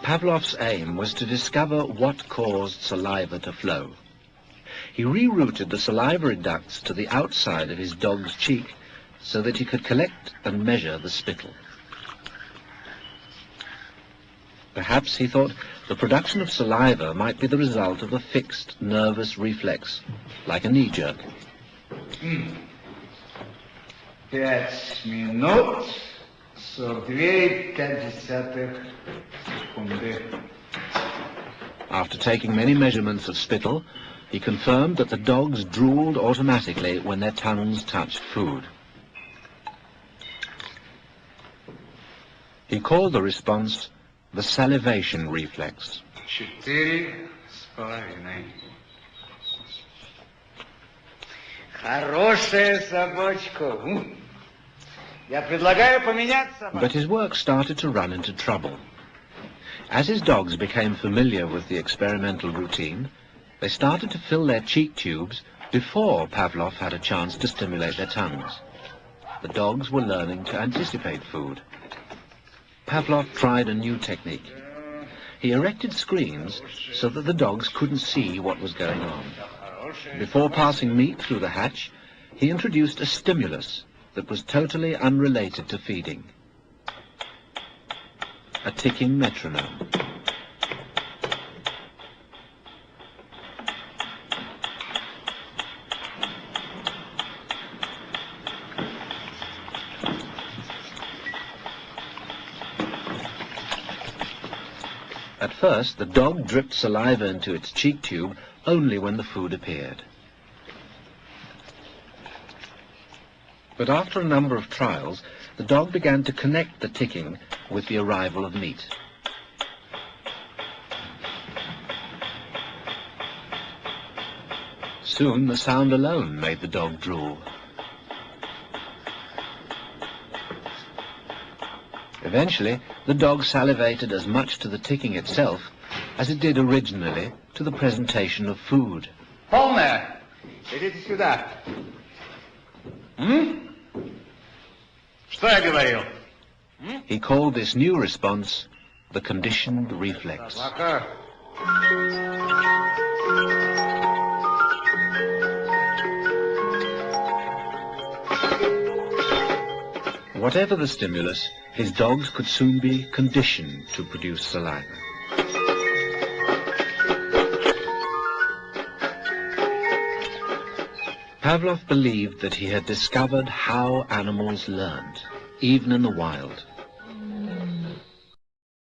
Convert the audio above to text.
Pavlov's aim was to discover what caused saliva to flow. He rerouted the salivary ducts to the outside of his dog's cheek so that he could collect and measure the spittle. Perhaps he thought the production of saliva might be the result of a fixed nervous reflex, like a knee jerk. 5 минут 42 секунды. After taking many measurements of spittle, he confirmed that the dogs drooled automatically when their tongues touched food. He called the response the salivation reflex. 4,5. Хорошая собачка. Я предлагаю поменять собаку. But his work started to run into trouble. As his dogs became familiar with the experimental routine, they started to fill their cheek tubes before Pavlov had a chance to stimulate their tongues. The dogs were learning to anticipate food. Pavlov tried a new technique. He erected screens so that the dogs couldn't see what was going on. Before passing meat through the hatch, he introduced a stimulus that was totally unrelated to feeding. A ticking metronome. At first, the dog dripped saliva into its cheek tube only when the food appeared. But after a number of trials, the dog began to connect the ticking with the arrival of meat. Soon the sound alone made the dog drool. Eventually, the dog salivated as much to the ticking itself as it did originally to the presentation of food. Полная. Идите сюда. Что я говорил? He called this new response the conditioned reflex. Whatever the stimulus, his dogs could soon be conditioned to produce saliva. Pavlov believed that he had discovered how animals learned, even in the wild.